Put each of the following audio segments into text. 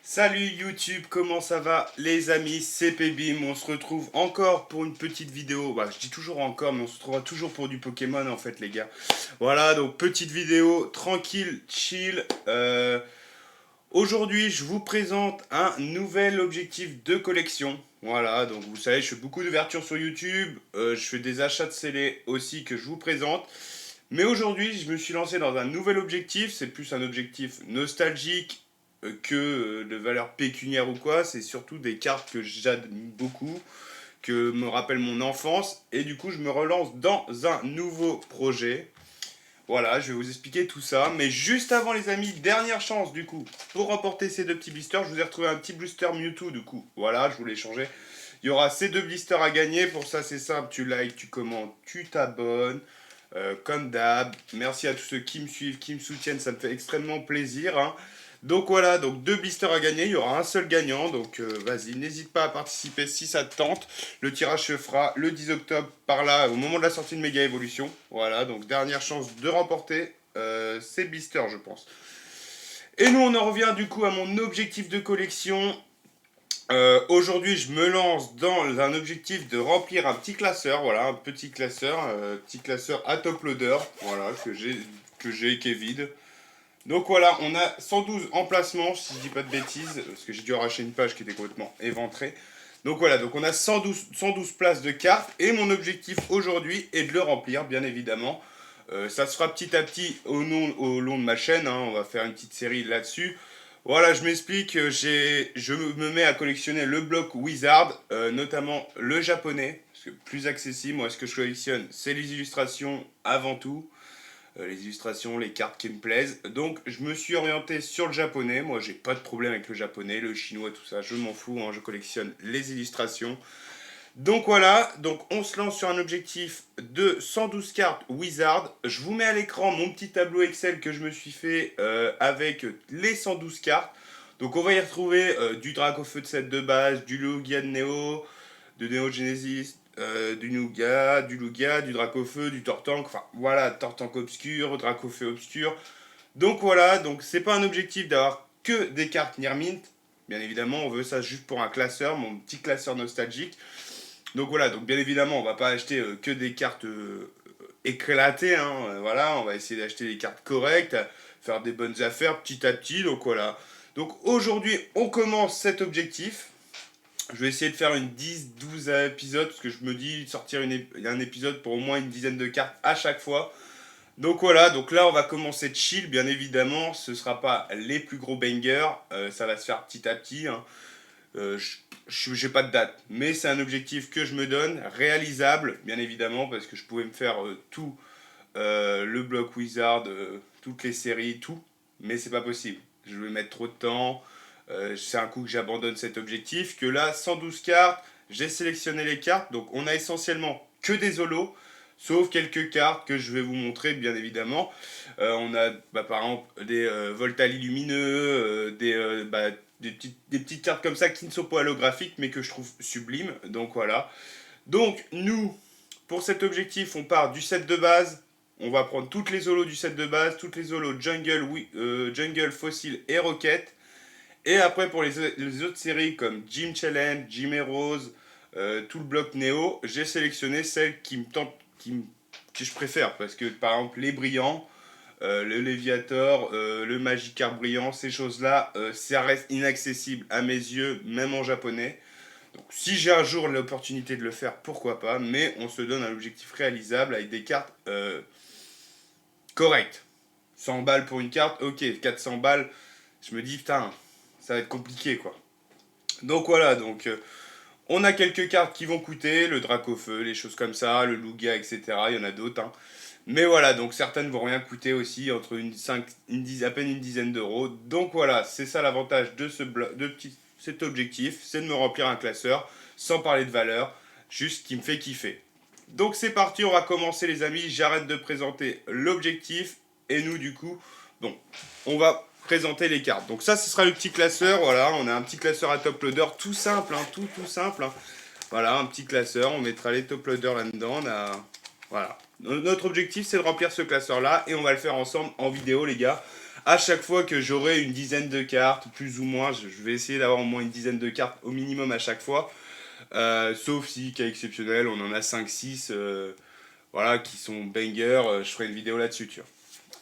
Salut YouTube, comment ça va les amis, c'est Pebim, on se retrouve encore pour une petite vidéo, je dis toujours encore mais on se retrouvera toujours pour du Pokémon en fait les gars. Voilà, donc petite vidéo, tranquille, chill. Aujourd'hui je vous présente un nouvel objectif de collection. Voilà, donc vous savez je fais beaucoup d'ouvertures sur YouTube, je fais des achats de scellés aussi que je vous présente. Mais aujourd'hui, je me suis lancé dans un nouvel objectif. C'est plus un objectif nostalgique que de valeur pécuniaire ou quoi. C'est surtout des cartes que j'aime beaucoup, que me rappellent mon enfance. Et du coup, je me relance dans un nouveau projet. Voilà, je vais vous expliquer tout ça. Mais juste avant, les amis, dernière chance du coup. Pour remporter ces deux petits blisters, je vous ai retrouvé un petit blister Mewtwo du coup. Voilà, je voulais changer. Il y aura ces deux blisters à gagner. Pour ça, c'est simple. Tu likes, tu commentes, tu t'abonnes. Comme d'hab, merci à tous ceux qui me suivent, qui me soutiennent, ça me fait extrêmement plaisir, hein. Donc voilà, donc deux blisters à gagner, il y aura un seul gagnant, donc vas-y, n'hésite pas à participer si ça te tente. Le tirage se fera le 10 octobre par là, au moment de la sortie de Méga Evolution. Voilà, donc dernière chance de remporter ces blisters, je pense. Et nous, on en revient du coup à mon objectif de collection. Aujourd'hui, je me lance dans un objectif de remplir un petit classeur, voilà, un petit classeur à top loader, voilà, que j'ai qui est vide. Donc voilà, on a 112 emplacements, si je dis pas de bêtises, parce que j'ai dû arracher une page qui était complètement éventrée. Donc voilà, donc on a 112 places de cartes, et mon objectif aujourd'hui est de le remplir, bien évidemment. Ça se fera petit à petit au long de ma chaîne, hein, on va faire une petite série là-dessus. Voilà, je m'explique, je me mets à collectionner le bloc Wizard, notamment le japonais, parce que plus accessible. Moi, ce que je collectionne, c'est les illustrations avant tout. Les illustrations, les cartes qui me plaisent. Donc, je me suis orienté sur le japonais. Moi, j'ai pas de problème avec le japonais, le chinois, tout ça, je m'en fous, hein, je collectionne les illustrations. Donc voilà, donc on se lance sur un objectif de 112 cartes Wizard. Je vous mets à l'écran mon petit tableau Excel que je me suis fait avec les 112 cartes. Donc on va y retrouver du Dracofeu de set de base, du Lugia de Neo, de Neo Genesis, du Lugia, du Dracofeu, du Tortank, enfin voilà, Tortank obscur, Dracofeu obscur. Donc voilà, donc c'est pas un objectif d'avoir que des cartes Near Mint. Bien évidemment, on veut ça juste pour un classeur, mon petit classeur nostalgique. Donc voilà, donc bien évidemment, on va pas acheter que des cartes éclatées, hein, voilà, on va essayer d'acheter des cartes correctes, faire des bonnes affaires petit à petit, donc voilà. Donc aujourd'hui, on commence cet objectif. Je vais essayer de faire une 10-12 épisodes, parce que je me dis sortir un épisode pour au moins une dizaine de cartes à chaque fois. Donc voilà, donc là on va commencer de chill, bien évidemment, ce sera pas les plus gros bangers, ça va se faire petit à petit, hein. J'ai pas de date, mais c'est un objectif que je me donne, réalisable, bien évidemment, parce que je pouvais me faire tout le bloc Wizard, toutes les séries, tout, mais c'est pas possible. Je vais mettre trop de temps, c'est un coup que j'abandonne cet objectif, que là, 112 cartes, j'ai sélectionné les cartes, donc on a essentiellement que des holos, sauf quelques cartes que je vais vous montrer, bien évidemment. On a par exemple des Voltali lumineux, des petites cartes comme ça qui ne sont pas holographiques mais que je trouve sublimes. Donc voilà. Donc nous, pour cet objectif, on part du set de base. On va prendre toutes les holos du set de base, toutes les holos Jungle, Jungle, Fossil et Rocket. Et après pour les autres séries comme Gym Challenge, Gym Heroes, tout le bloc Neo, j'ai sélectionné celles qui me tentent, que je préfère. Parce que par exemple les brillants, le Léviator, le Magikarp brillant, ces choses-là, ça reste inaccessible à mes yeux, même en japonais. Donc si j'ai un jour l'opportunité de le faire, pourquoi pas, mais on se donne un objectif réalisable avec des cartes correctes. 100 balles pour une carte, ok, 400 balles, je me dis putain, ça va être compliqué quoi. Donc voilà, donc on a quelques cartes qui vont coûter, le Dracofeu, les choses comme ça, le Lugia, etc. Il y en a d'autres, hein. Mais voilà, donc certaines vont rien coûter aussi, entre à peine une dizaine d'euros. Donc voilà, c'est ça l'avantage de cet objectif, c'est de me remplir un classeur, sans parler de valeur, juste qui me fait kiffer. Donc c'est parti, on va commencer les amis, j'arrête de présenter l'objectif, et nous du coup, bon, on va présenter les cartes. Donc ça, ce sera le petit classeur, voilà, on a un petit classeur à top loader, tout simple, hein, tout simple, hein. Voilà, un petit classeur, on mettra les top loaders là-dedans, voilà. Notre objectif, c'est de remplir ce classeur-là, et on va le faire ensemble en vidéo, les gars. à chaque fois que j'aurai une dizaine de cartes, plus ou moins, je vais essayer d'avoir au moins une dizaine de cartes au minimum à chaque fois. Sauf si, cas exceptionnel, on en a 5-6 voilà, qui sont bangers, je ferai une vidéo là-dessus, tu vois.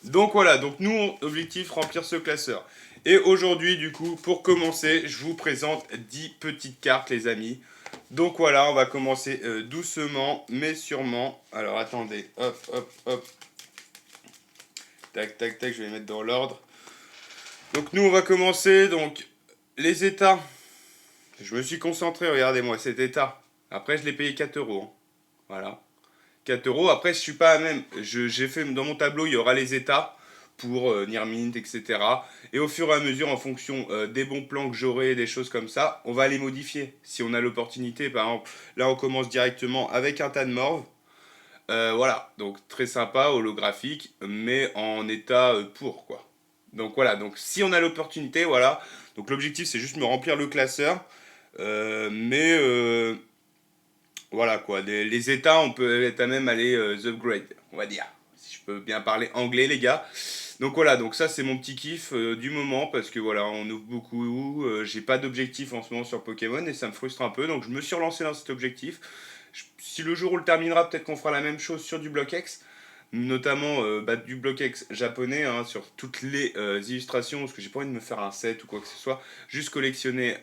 Donc voilà, donc nous, objectif, remplir ce classeur. Et aujourd'hui, du coup, pour commencer, je vous présente 10 petites cartes, les amis. Donc voilà, on va commencer doucement, mais sûrement. Alors attendez, hop, hop, hop. Tac, tac, tac, je vais les mettre dans l'ordre. Donc nous, on va commencer, donc, les états. Je me suis concentré, regardez-moi, cet état. Après, je l'ai payé 4 euros. Hein. Voilà. 4 euros. Après, je suis pas à même. J'ai fait dans mon tableau, il y aura les états pour Nearmint, etc. Et au fur et à mesure, en fonction des bons plans que j'aurai, des choses comme ça, on va les modifier. Si on a l'opportunité, par exemple, là, on commence directement avec un tas de morve. Voilà, donc très sympa, holographique, mais en état pour, quoi. Donc voilà, donc si on a l'opportunité, voilà. Donc l'objectif, c'est juste me remplir le classeur. Mais voilà quoi, les états, on peut être à même aller the upgrade, on va dire. Si je peux bien parler anglais, les gars. Donc voilà, donc ça c'est mon petit kiff du moment parce que voilà, on ouvre beaucoup. J'ai pas d'objectif en ce moment sur Pokémon et ça me frustre un peu. Donc je me suis relancé dans cet objectif. Si le jour où on le terminera, peut-être qu'on fera la même chose sur du BlockX. Notamment du BlockX japonais hein, sur toutes les illustrations parce que j'ai pas envie de me faire un set ou quoi que ce soit, juste collectionner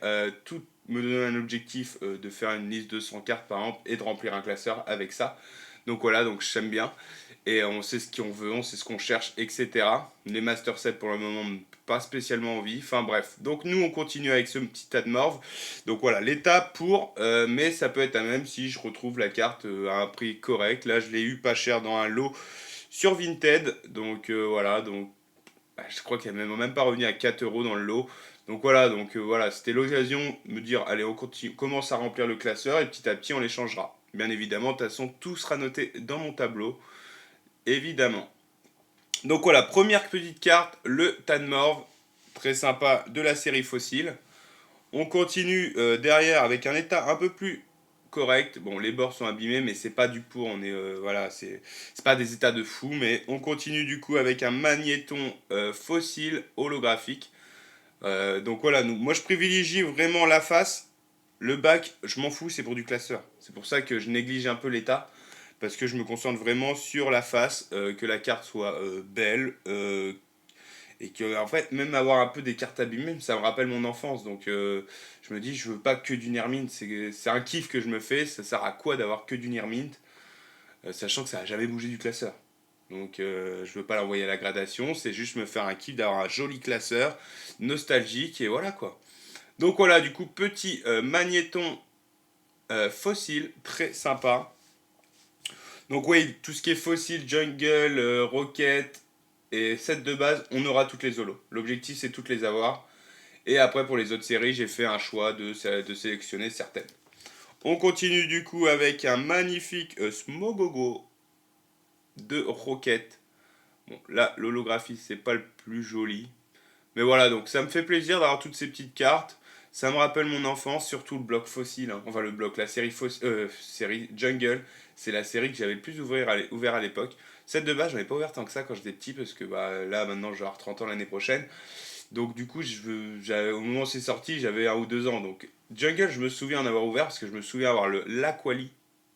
tout, me donner un objectif de faire une liste de 100 cartes par exemple et de remplir un classeur avec ça. Donc voilà, donc j'aime bien et on sait ce qu'on veut, on sait ce qu'on cherche, etc. Les master sets pour le moment pas spécialement envie, enfin bref. Donc nous on continue avec ce petit tas de morve. Donc voilà, l'étape pour, mais ça peut être à même si je retrouve la carte à un prix correct. Là je l'ai eu pas cher dans un lot sur Vinted, donc voilà, donc bah, je crois qu'elle n'est même pas revenue à 4 euros dans le lot. Donc voilà, voilà, c'était l'occasion de me dire, allez, on continue, commence à remplir le classeur et petit à petit on les changera. Bien évidemment, de toute façon, tout sera noté dans mon tableau, évidemment. Donc voilà, première petite carte, le Tanmorve, très sympa de la série Fossile. On continue derrière avec un état un peu plus correct. Bon, les bords sont abîmés, mais c'est pas du pour. On est voilà, c'est pas des états de fou, mais on continue du coup avec un magnéton fossile holographique. Donc voilà, moi je privilégie vraiment la face. Le bac, je m'en fous, c'est pour du classeur. C'est pour ça que je néglige un peu l'état. Parce que je me concentre vraiment sur la face, que la carte soit belle, et que en fait même avoir un peu des cartes abîmées ça me rappelle mon enfance donc je me dis je veux pas que du Nearmint, c'est un kiff que je me fais, ça sert à quoi d'avoir que du Nearmint sachant que ça a jamais bougé du classeur, donc je veux pas l'envoyer à la gradation, c'est juste me faire un kiff d'avoir un joli classeur nostalgique et voilà quoi. Donc voilà, du coup petit magnéton fossile très sympa. Donc oui, tout ce qui est fossile, jungle, rocket et set de base, on aura toutes les holos. L'objectif c'est toutes les avoir. Et après pour les autres séries, j'ai fait un choix de sélectionner certaines. On continue du coup avec un magnifique Smogogo de Rocket. Bon, là, l'holographie, c'est pas le plus joli. Mais voilà, donc ça me fait plaisir d'avoir toutes ces petites cartes. Ça me rappelle mon enfance, surtout le bloc fossile. Hein. Enfin, le bloc, la série Jungle. C'est la série que j'avais le plus ouvert à l'époque. Celle de base, j'en ai pas ouvert tant que ça quand j'étais petit, parce que bah, là, maintenant, je vais avoir 30 ans l'année prochaine. Donc, du coup, au moment où c'est sorti, j'avais 1 ou 2 ans. Donc, Jungle, je me souviens en avoir ouvert, parce que je me souviens avoir l'Aquali.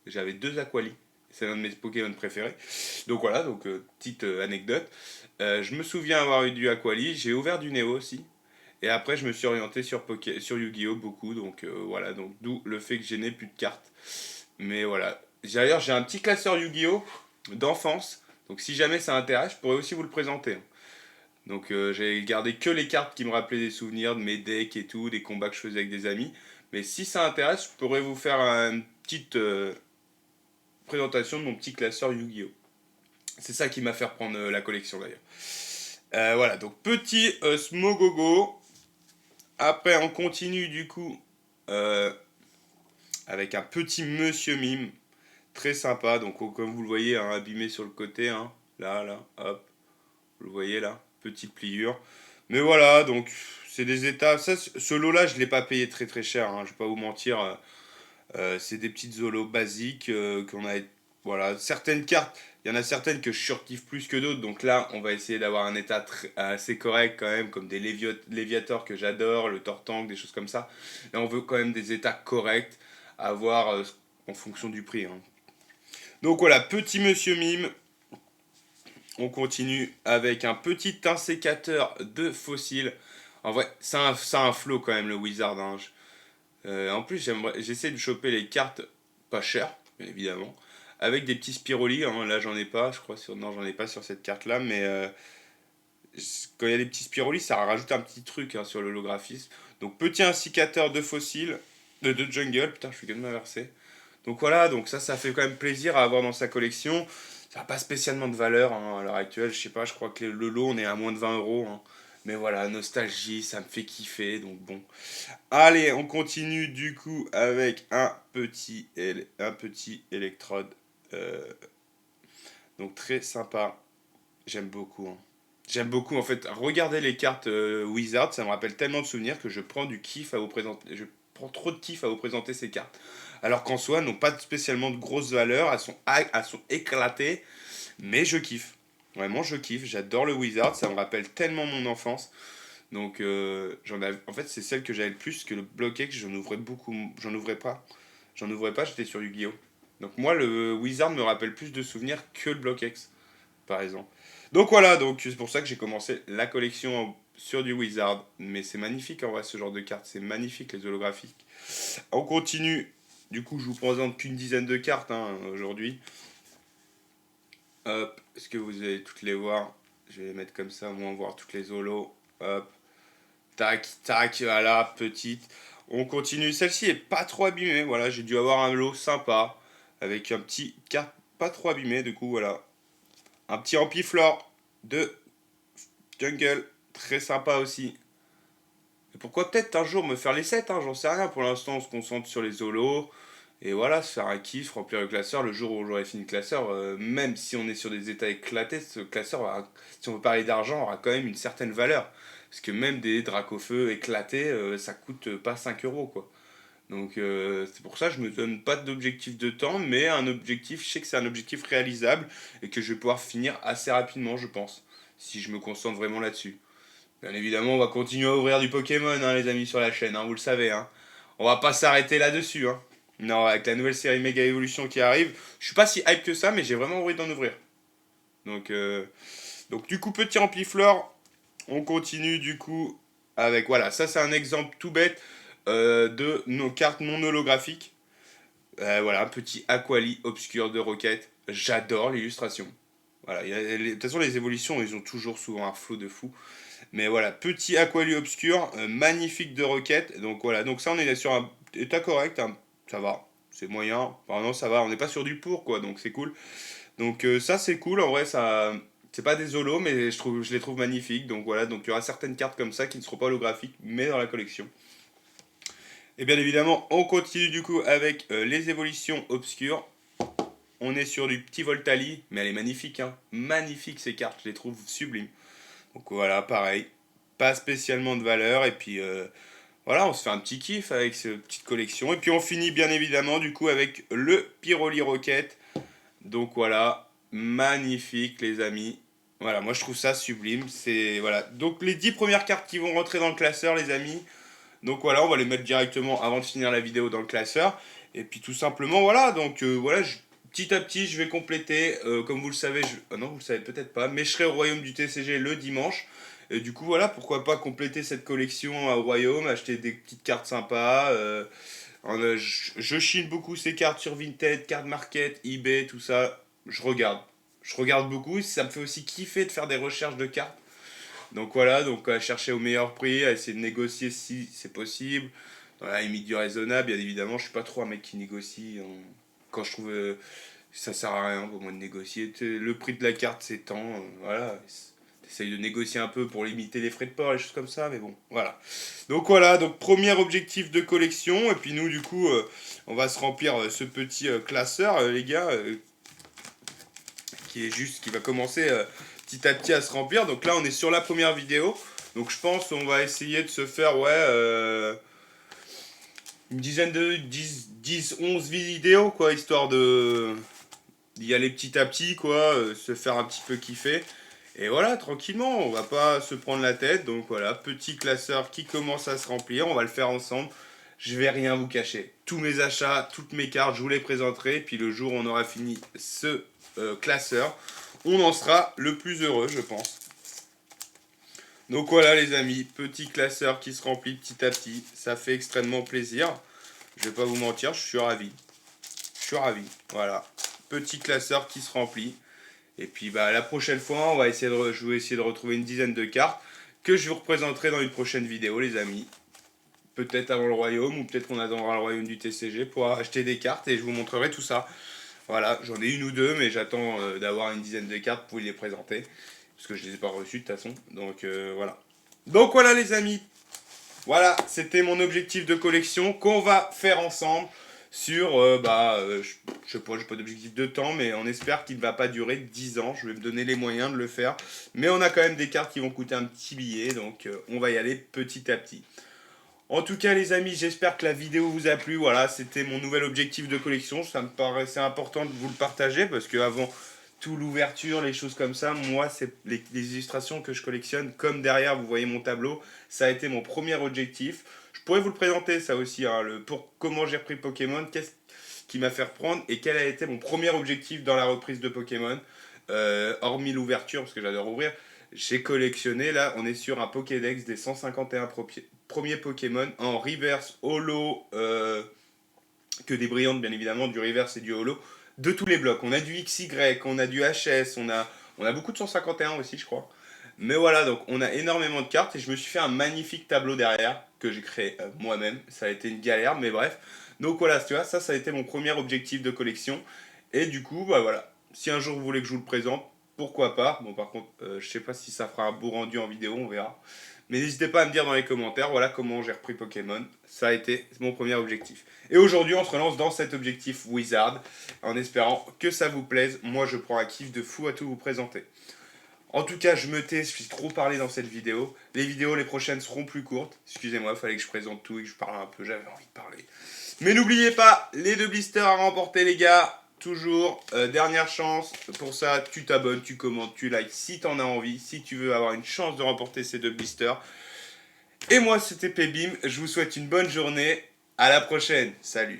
J'avais 2 Aquali. C'est l'un de mes Pokémon préférés. Donc voilà, donc petite anecdote. Je me souviens avoir eu du Aquali, j'ai ouvert du Neo aussi. Et après, je me suis orienté sur Yu-Gi-Oh! Beaucoup, donc voilà, donc d'où le fait que je n'ai plus de cartes. Mais voilà. D'ailleurs, j'ai un petit classeur Yu-Gi-Oh! D'enfance, donc si jamais ça intéresse, je pourrais aussi vous le présenter. Donc j'ai gardé que les cartes qui me rappelaient des souvenirs de mes decks et tout, des combats que je faisais avec des amis. Mais si ça intéresse, je pourrais vous faire une petite présentation de mon petit classeur Yu-Gi-Oh! C'est ça qui m'a fait reprendre la collection d'ailleurs. Voilà, donc petit Smogogo. Après, on continue du coup euh, avec un petit Monsieur Mime. Très sympa, donc comme vous le voyez, hein, abîmé sur le côté. Hein, là, hop. Vous le voyez là, petite pliure. Mais voilà, donc c'est des états. Ça, ce lot-là, je ne l'ai pas payé très très cher. Hein, je ne vais pas vous mentir. C'est des petites zolos basiques qu'on a. Voilà, certaines cartes Il y en a certaines que je surkiffe plus que d'autres, donc là on va essayer d'avoir un état assez correct quand même, comme des Léviators que j'adore, le Tortank, des choses comme ça. Là on veut quand même des états corrects à avoir en fonction du prix, hein. Donc voilà, petit monsieur mime. On continue avec un petit insécateur de fossiles. En vrai, c'est un flow quand même le Wizard, hein. En plus, j'essaie de choper les cartes pas chères, bien évidemment, avec des petits Spiroli, hein. Là, j'en ai pas, je crois. Non, j'en ai pas sur cette carte-là, mais quand il y a des petits Spiroli, ça rajoute un petit truc, hein, sur l'holographisme. Donc, petit insécateur de fossiles, de jungle. Putain, je suis quand même inversé. Donc voilà, donc ça fait quand même plaisir à avoir dans sa collection. Ça n'a pas spécialement de valeur, hein, à l'heure actuelle. Je sais pas, je crois que le lot, on est à moins de 20 euros, hein. Mais voilà, nostalgie, ça me fait kiffer, donc bon. Allez, on continue du coup avec un petit électrode. euh, donc très sympa. J'aime beaucoup, hein. J'aime beaucoup en fait. Regardez les cartes Wizard, ça me rappelle tellement de souvenirs que je prends du kiff à vous présenter. Je prends trop de kiff à vous présenter ces cartes. Alors qu'en soi, elles n'ont pas spécialement de grosses valeurs. Elles sont éclatées, mais je kiffe. Vraiment, je kiffe. J'adore le Wizard. Ça me rappelle tellement mon enfance. Donc, en fait, c'est celle que j'avais le plus, que le BlockX, j'en ouvrais beaucoup. J'en ouvrais pas. J'en ouvrais pas, j'étais sur Yu-Gi-Oh! Donc, moi, le Wizard me rappelle plus de souvenirs que le BlockX, par exemple. Donc, voilà, donc c'est pour ça que j'ai commencé la collection sur du Wizard. Mais c'est magnifique en vrai, ce genre de cartes. C'est magnifique, les holographiques. On continue. Du coup, je vous présente qu'une dizaine de cartes, hein, aujourd'hui. Hop, est-ce que vous allez toutes les voir? Je vais les mettre comme ça, au moins voir toutes les holos. Hop. Tac, tac, voilà, petite. On continue. Celle-ci est pas trop abîmée. Voilà, j'ai dû avoir un lot sympa. Avec un petit carte pas trop abîmé. Du coup, voilà. Un petit Ampiflore de Jungle. Très sympa aussi. Et pourquoi peut-être un jour me faire les sets, hein, j'en sais rien. Pour l'instant, on se concentre sur les holos. Et voilà, se faire un kiff, remplir le classeur. Le jour où j'aurai fini le classeur, même si on est sur des états éclatés, ce classeur, si on veut parler d'argent, aura quand même une certaine valeur. Parce que même des Dracofeu éclatés, ça coûte pas 5 euros, quoi. Donc c'est pour ça que je me donne pas d'objectif de temps, mais un objectif, je sais que c'est un objectif réalisable et que je vais pouvoir finir assez rapidement, je pense, si je me concentre vraiment là-dessus. Bien évidemment, on va continuer à ouvrir du Pokémon, hein, les amis, sur la chaîne, hein, vous le savez, hein. On va pas s'arrêter là-dessus, hein. Non, avec la nouvelle série Mega Evolution qui arrive, je suis pas si hype que ça, mais j'ai vraiment envie d'en ouvrir. Donc, du coup, petit Ampiflore, on continue du coup avec, voilà, ça c'est un exemple tout bête de nos cartes non holographiques. Voilà, un petit Aquali obscur de Rocket. J'adore l'illustration. Voilà, de toute façon, les évolutions, ils ont toujours souvent un flow de fou. Mais voilà, petit Aquali obscur, magnifique de Rocket. Donc voilà, donc ça, on est sur un état correct, hein. Ça va, c'est moyen. Enfin, non, ça va, on n'est pas sur du pour, quoi, donc c'est cool. Donc ça, c'est cool, en vrai, ça. C'est pas des holos, mais je les trouve magnifiques. Donc voilà, donc il y aura certaines cartes comme ça qui ne seront pas holographiques, mais dans la collection. Et bien évidemment, on continue du coup avec les évolutions obscures. On est sur du petit Voltali, mais elle est magnifique, hein. Magnifique ces cartes, je les trouve sublimes. Donc voilà, pareil, pas spécialement de valeur. Et puis voilà, on se fait un petit kiff avec cette petite collection. Et puis on finit bien évidemment du coup avec le Pyroli Rocket. Donc voilà, magnifique les amis. Voilà, moi je trouve ça sublime. C'est voilà. Donc les 10 premières cartes qui vont rentrer dans le classeur, les amis. Donc voilà, on va les mettre directement avant de finir la vidéo dans le classeur. Et puis tout simplement, voilà. Donc voilà, petit à petit, je vais compléter. Comme vous le savez, non, vous le savez peut-être pas, mais je serai au royaume du TCG le dimanche. Et du coup, voilà, pourquoi pas compléter cette collection au royaume, acheter des petites cartes sympas. Je chine beaucoup ces cartes sur Vinted, Card Market, eBay, tout ça. Je regarde. Je regarde beaucoup. Ça me fait aussi kiffer de faire des recherches de cartes. Donc voilà, donc à chercher au meilleur prix, à essayer de négocier si c'est possible. Dans la limite du raisonnable, bien évidemment, je suis pas trop un mec qui négocie, hein. Quand je trouve ça sert à rien pour moi de négocier. Le prix de la carte c'est tant, voilà. T'essayes de négocier un peu pour limiter les frais de port, les choses comme ça, mais bon, voilà, donc premier objectif de collection, et puis nous du coup, on va se remplir ce petit classeur, les gars, qui va commencer petit à petit à se remplir. Donc là, on est sur la première vidéo. Donc je pense qu'on va essayer de se faire, ouais, une dizaine de 10 11 vidéos, quoi, histoire d'y aller petit à petit, quoi, se faire un petit peu kiffer. Et voilà, tranquillement, on va pas se prendre la tête. Donc voilà, petit classeur qui commence à se remplir, on va le faire ensemble. Je vais rien vous cacher. Tous mes achats, toutes mes cartes, je vous les présenterai. Puis le jour où on aura fini ce classeur, on en sera le plus heureux, je pense. Donc voilà les amis, petit classeur qui se remplit petit à petit. Ça fait extrêmement plaisir. Je vais pas vous mentir, je suis ravi. Je suis ravi. Voilà. Petit classeur qui se remplit. Et puis bah la prochaine fois, on va essayer je vais essayer de retrouver une dizaine de cartes que je vous représenterai dans une prochaine vidéo, les amis. Peut-être avant le royaume, ou peut-être qu'on attendra le royaume du TCG pour acheter des cartes et je vous montrerai tout ça. Voilà, j'en ai une ou deux, mais j'attends d'avoir une dizaine de cartes pour les présenter. Parce que je les ai pas reçues de toute façon. Donc voilà. Donc voilà les amis. Voilà, c'était mon objectif de collection qu'on va faire ensemble sur, je sais pas, j'ai pas d'objectif de temps, mais on espère qu'il ne va pas durer 10 ans. Je vais me donner les moyens de le faire. Mais on a quand même des cartes qui vont coûter un petit billet, donc on va y aller petit à petit. En tout cas les amis, j'espère que la vidéo vous a plu. Voilà, c'était mon nouvel objectif de collection. Ça me paraissait important de vous le partager parce qu'avant tout l'ouverture, les choses comme ça, moi c'est les illustrations que je collectionne. Comme derrière vous voyez mon tableau, ça a été mon premier objectif. Je pourrais vous le présenter ça aussi, hein, comment j'ai repris Pokémon, qu'est-ce qui m'a fait reprendre et quel a été mon premier objectif dans la reprise de Pokémon. Hormis l'ouverture, parce que j'adore ouvrir, j'ai collectionné, là on est sur un Pokédex des 151 premiers Pokémon en reverse, holo, que des brillantes bien évidemment, du reverse et du holo, de tous les blocs. On a du XY, on a du HS, on a beaucoup de 151 aussi je crois. Mais voilà, donc on a énormément de cartes et je me suis fait un magnifique tableau derrière que j'ai créé moi-même. Ça a été une galère, mais bref. Donc voilà, tu vois, ça a été mon premier objectif de collection. Et du coup, bah voilà, si un jour vous voulez que je vous le présente, pourquoi pas. Bon, par contre, je sais pas si ça fera un beau rendu en vidéo, on verra. Mais n'hésitez pas à me dire dans les commentaires, voilà comment j'ai repris Pokémon. Ça a été mon premier objectif. Et aujourd'hui, on se relance dans cet objectif Wizard, en espérant que ça vous plaise. Moi, je prends un kiff de fou à tout vous présenter. En tout cas, je me tais, je suis trop parlé dans cette vidéo. Les vidéos, les prochaines seront plus courtes. Excusez-moi, il fallait que je présente tout et que je parle un peu, j'avais envie de parler. Mais n'oubliez pas, les 2 blisters à remporter, les gars. Toujours, dernière chance. Pour ça, tu t'abonnes, tu commentes, tu likes si t'en as envie. Si tu veux avoir une chance de remporter ces 2 blisters. Et moi, c'était Pébim. Je vous souhaite une bonne journée. À la prochaine. Salut.